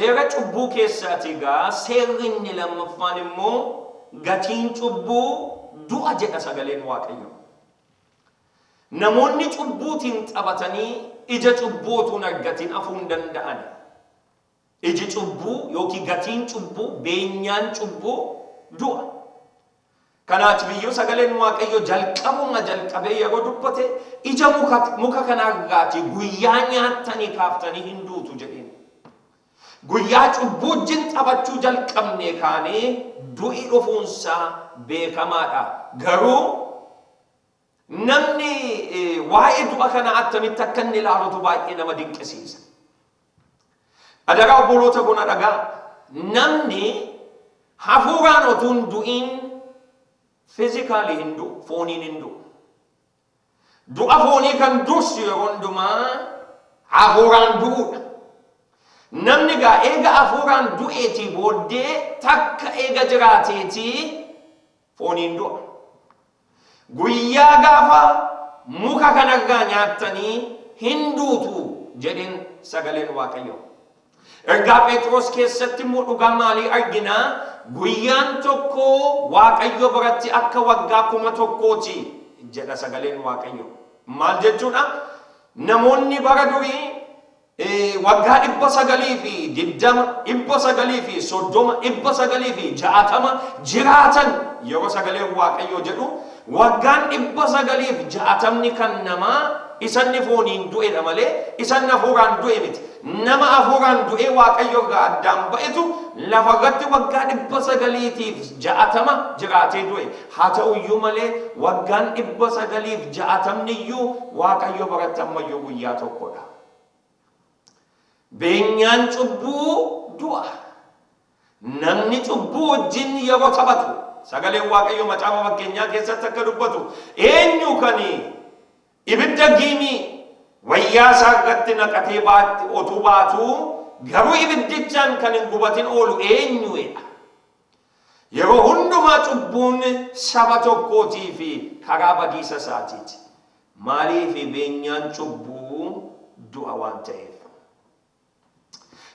seera cubbuu keessaatigaa seerri inni lammaffaan immoo gatiin cubbuu du'a jedha sagaleen Waaqayyo. Namoonni cubbuutiin taphatanii ija cubbuutuun argatiin afuu hin danda'an. Iji cubbuu yookiin gatiin cubbuu beenyaan cubbuu du'a. Kanaaf biyyoo sagaleen Waaqayyo jalqabuma jalqabee yeroo dubbate ija muka kanarraati guyyaa nyaattanii kaaftanii hin duutu jedheen. Guyyaa cubbuu wajjin taphachuu jalqabne kaanee du'i dhufuunsaa beekamaadha. Garuu namni waa'ee du'a kana attamitti akka inni ilaalutu baay'ee nama dinqisiisa. Adaraa obboloota kuna dhagaa namni hafuuraan otuu hin du'iin physically hin du'u, fooniin hin du'u. Du'a foonii kan dursu yeroo hundumaa hafuuraan du'uudha. Namni gaa eega hafuuraan du'eetii booddee takka eega jiraateetii fooniin du'a. Guyyaa gaafa muka kanarraa nyaattanii hin duutu jedheen sagaleen Waaqayyo. Ergaa Phexros keessatti immoo dhugaa maalii arginaa? Guyyaan tokko Waaqayyo biratti akka waggaa 1,000 jedha sagaleen Waaqayyo. Maal jechuudha? Namoonni bara durii waggaa 900 fi 20, 900 fi 30, 900 fi 60 jiraatan yeroo sagaleen Waaqayyo jedhu waggaan 900 fi 60 kan namaa isanni fooniin du'edha malee isan hafuuraan du'e miti. Nama hafuuraan du'e Waaqayyo irraa addaan ba'etu lafarratti waggaa 900 fi 60 jiraatee du'e. Haa ta'uyyuu malee waggaan 900 fi 60 iyyuu Waaqayyo biratti ammayyuu guyyaa tokkodha. Beenyaan cubbuu du'a. Namni cubbuu wajjin yeroo taphatu sagaleen Waaqayyo macaafa fakkeenyaa keessatti akka dubbatu eenyu kanii ibidda giimii wayyaa isaa irratti naqatee otuu baatu garuu ibiddichaan kan hin gubatin oolu eenyuudha. Yeroo hundumaa cubbuun saba tokkootii fi karaa badiisa isaatiiti. Maaliif beenyaan cubbuu du'a waan ta'eef.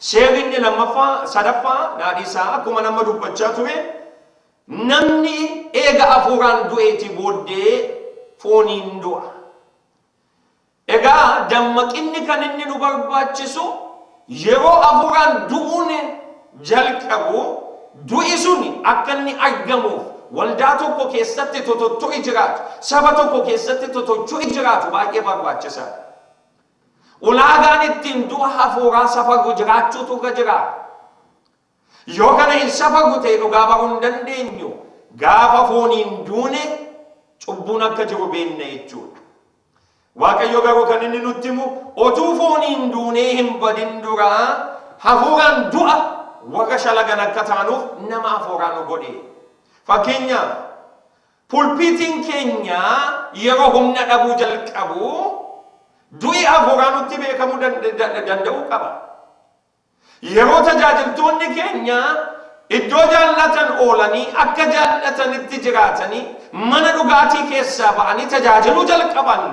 Seerri inni lammaffaa sadaffaa naadhiisaa akkuma nama dubbachaa ture namni eega hafuuraan du'eetii booddee fooniin du'a. Egaa dammaqinni kan inni nu barbaachisu yeroo hafuuraan du'uun jalqabu du'i sun akka inni argamuuf waldaa tokko keessatti totottoi jiraatu saba tokko keessatti totottoi jiraatu baay'ee barbaachisaadha. Ulaagaan ittiin du'a hafuuraa safaru jiraachuutu irra jiraata. Yoo kana hin safaru ta'e dhugaa baruu hin dandeenyu gaafa fooniin duune cubbuun akka jiru beenna jechuudha. Waaqayyo garuu kan inni nutti himu otuu fooniin duunee hin badin duraa hafuuraan du'a warra shalagan akka taanuuf nama hafuuraan godhe. Fakkeenyaaf pulpiitiin keenya yeroo humna dhabuu jalqabu du'i hafuuraan nutti beekamuu danda'uu qaba. Yeroo tajaajiltoonni keenya iddoo jaallatan oolanii akka jaallatanitti jiraatanii mana dhugaatii keessaa ba'anii tajaajiluu jalqaban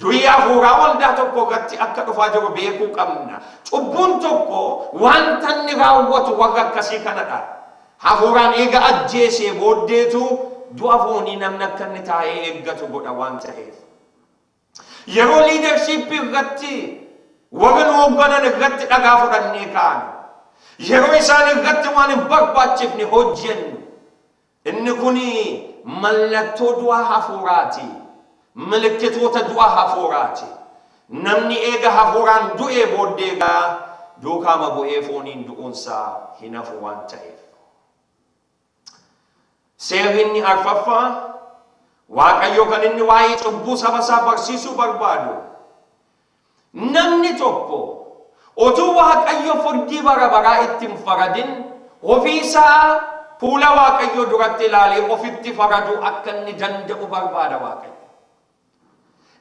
du'i hafuuraa waldaa tokko irratti akka dhufaa jiru beekuu qabna. Cubbuun tokko wanta inni raawwatu warra akkasii kanadha. Hafuuraan eega ajjeesee booddeetu du'a foonii namni akka inni taa'ee eeggatu godha waan ta'eef. Yeroo liidarshiippii irratti warra nu hoogganan irratti dhagaa fudhannee kaa'an yeroo isaan irratti waan hin barbaachifne hojjennu inni kun mallattoo du'a hafuuraati. Milikkitoota du'a hafuuraati. Namni eega hafuuraan du'ee booddeegaa duukaama bu'ee fooniin du'uunsaa hin hafu waan ta'eef. Seerri inni arfaffaa Waaqayyo kan inni waa'ee cubbuu saba isaa barsiisuu barbaadu. Namni tokko otuu Waaqayyo furdii bara baraa ittiin faradin ofii isaa fuula Waaqayyo duratti ilaalee ofitti faraduu akka inni danda'u barbaada Waaqayyo.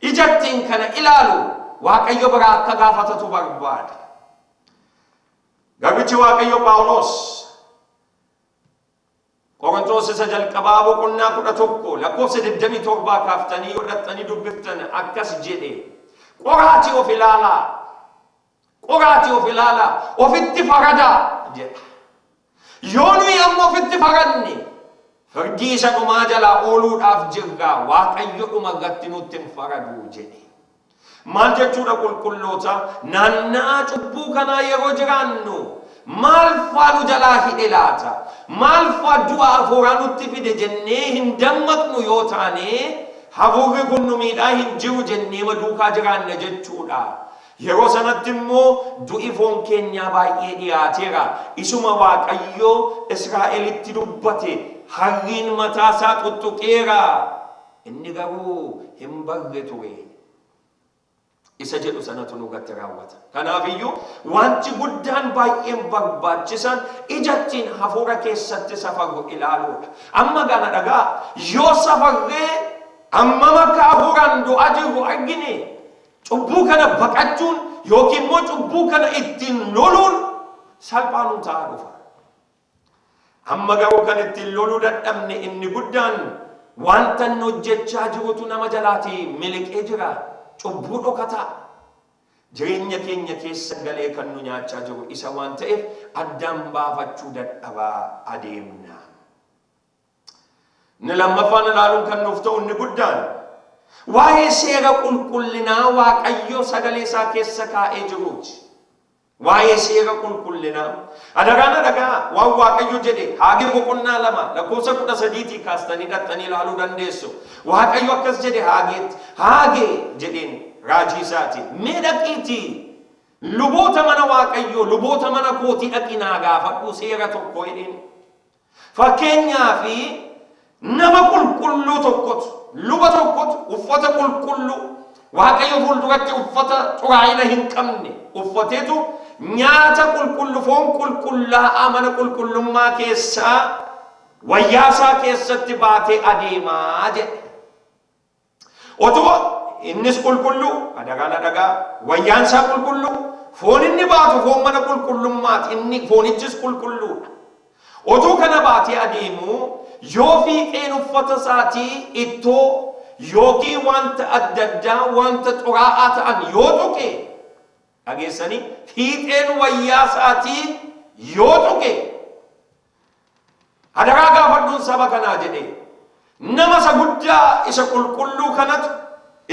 Ijattiin kana ilaalu Waaqayyo biraa akka gaafatatu barbaada. Garbichi Waaqayyo Phaawulos Qorontos isa jalqabaa boqonnaa 11 lakkoofsa 27 kaaftanii godhattanii dubbiftan akkas jedhe qoraatii of ilaalaa qoraati of ilaala ofitti farada jedha yoonu yammo ofitti faranni firdii isa dhumaa jalaa ooluudhaaf jirra waaqayyo dhuma irratti nutti hin faradu jedhe maal jechuudha qulqulloota naannaa cubbuu kanaa yeroo jiraannu maal faanu jalaa hidhe laata maal faa du'a hafuuraa nutti fide jennee hin dammaqnu yoo taane hafuurri kun nu miidhaa hin jiru jennee maduukaa jiraanna jechuudha yeroo sanatti immoo du'i foon keenyaa baay'ee dhiyaateera isuma waaqayyo Israa'elitti dubbate harriin mataasaa tuttuqeera inni garuu hin barre ture isa jedhu sanatu nurratti raawwata kanaafiyyuu wanti guddaan baay'een barbaachisan ijattiin hafuura keessatti safarru ilaaluudha amma gana dhagaa yoo safarree amma makka hafuuraan du'aa jirru argine cubbuu kana baqachuun yookiin immoo cubbuu kana ittiin loluun salphaan ta'aa dhufa amma garuu kan ittiin loluu dadhabne inni guddaan wanta inni hojjechaa jirutu nama jalaatii miliqee jira cubbuu dhokataa jireenya keenya keessa galee kan nu nyaachaa jiru isa waan ta'eef addaan baafachuu dadhabaa adeemna ni lammaffaan ilaaluun kan nuuf ta'u inni guddaan waa'ee seera qulqullinaa waaqayyo sagalee isaa keessa kaa'ee jiruuti waa'ee seera qulqullinaa adagaan dhagaa waan waaqayyo jedhe Haagee boqonnaa 2 lakkoofsa 13 kaastanii dhattanii ilaaluu dandeessu waaqayyo akkas jedhe Haagee jedheen raajii isaati mee dhaqiitii luboota mana waaqayyo luboota mana kootii dhaqinaa gaafadhu seera tokko jedheen fakkeenyaaf nama qulqulluu tokkotu luba tokkotu uffata qulqulluu waaqayyo fuulduratti uffata xuraa'ina hin qabne uffateetu nyaata qulqullu foon qulqullaa'aa mana qulqullummaa keessaa wayyaasaa keessatti baatee adeemaa jedhe otoo innis qulqullu adagaa wayyaansaa qulqullu foon inni baatu foon mana qulqullummaati inni foonichis qulqulluudha otoo kana baatee adeemu yoo fiixeen uffata isaatii ittoo yookiin wanta adda addaa wanta xuraa'aa ta'an yoo tuqe dhageessanii fiixeen wayyaa isaatii yoo tuqe adagaa gaafadhuun saba kanaa jedhe nama isa guddaa isa qulqulluu kanatu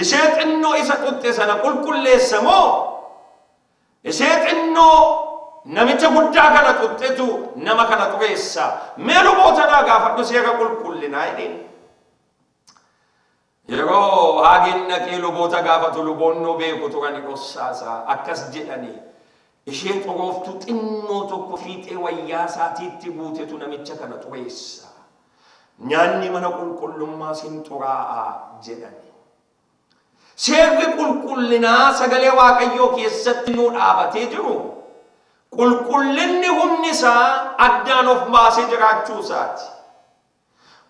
ishee xinnoo isa tuqxe sana qulqulleessa moo ishee xinnoo namicha guddaa kana tuqxetu nama kana xureessa mee luboota naa gaafadhu seera qulqullinaa jedheen yeroo Haageen dhaqee luboota gaafatu luboonnoo beeku turani qossaasaa akkas jedhanii ishee xurooftu xinnoo tokko fiixee wayyaa isaatiitti buutetu namicha kana xureessa nyaanni mana qulqullummaa sin xuraa'aa jedhani seerri qulqullinaa sagalee waaqayyoo keessatti nu dhaabatee jiru qulqullinni humni isaa addaan of baasee jiraachuu isaati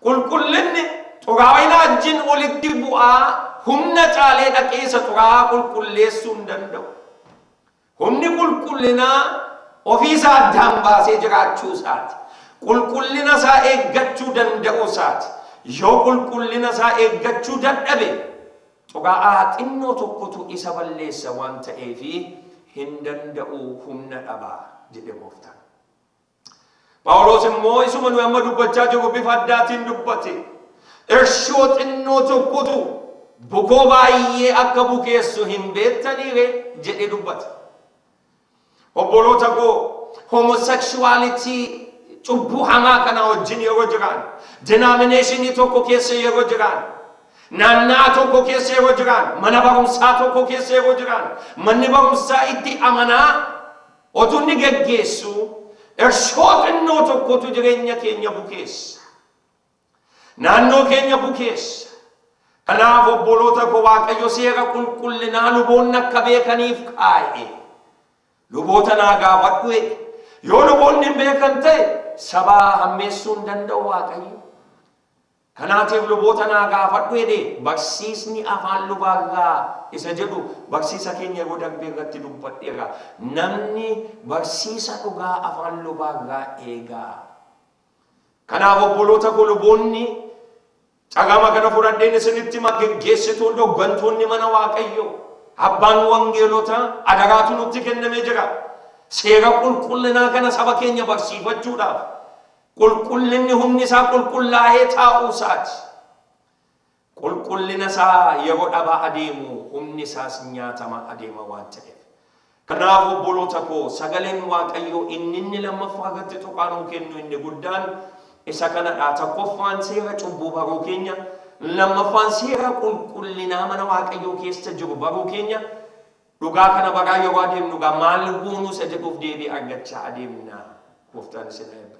qulqullinni xuraa'ina wajjin walitti bu'aa humna caalee dhaqeessa xuraa'aa qulqulleessuu hin danda'u humni qulqullinaa ofii isaa addaan baasee jiraachuu isaati qulqullina isaa eeggachuu danda'uu isaati yoo qulqullina isaa eeggachuu dadhabe xuraa'aa xinnoo tokkotu isa balleessa waan ta'eefi hin danda'u humna dhabaa jedhe gooftaan Phaawulos immoo isuma nu amma dubbachaa jiru bifa addaatiin dubbate irshoo xinnoo tokkotu bukoo baay'ee akka bukeessu hin beektanii jedhe dubbata obboloota koo homosexuality cubbuu hamaa kana wajjin yeroo jiran denominationii tokko keessa yeroo jiran naannaa tokko keessa yeroo jiran mana barumsaa tokko keessa yeroo jiran manni barumsaa itti amanaa otunni geggeessu irshoo xinnoo tokkotu jireenya keenya bukeessa naannoo keenya bukeessa kanaaf obboloota koo waaqayyo seera qulqullinaa luboonni akka beekaniif kaa'e luboota naa gaafadhu yoo luboonni hin beekan ta'e sabaa hammeessuu hin danda'u waaqayyo kanaatiif luboota naa gaafadhu jedhe barsiisni afaan lubaarraa isa jedhu barsiisa keenya yeroo darbee irratti dubbadheera namni barsiisa dhugaa afaan lubaarraa eegaa kanaaf obboloota koo luboonni cagama kana fudhadheen isinitti geggeessituun dhoggantoonni mana waaqayyo abbaan wangeelota adaraatu nutti kennamee jira. Seera qulqullinaa kana saba keenya barsiifachuudhaaf qulqullinni humni isaa qulqullaa'ee taa'uu isaati. Qulqullina isaa yeroo dhabaa adeemu humni isaas nyaatamaa adeema waan ta'eef. Kanaaf obboloota koo sagaleen Waaqayyoo inni lammaffaa gatti tuqaanuu kennu inni guddaan isa kanadha. Tokkoffaan seera cubbuu baruu keenya, lammaffaan seera qulqullinaa mana Waaqayyoo keessa jiru baruu keenya. Dhugaa kana baraa yeroo adeemnu maal goonuu isa jedhuuf deebii argachaa adeemna. Gooftaan isin eebbisu.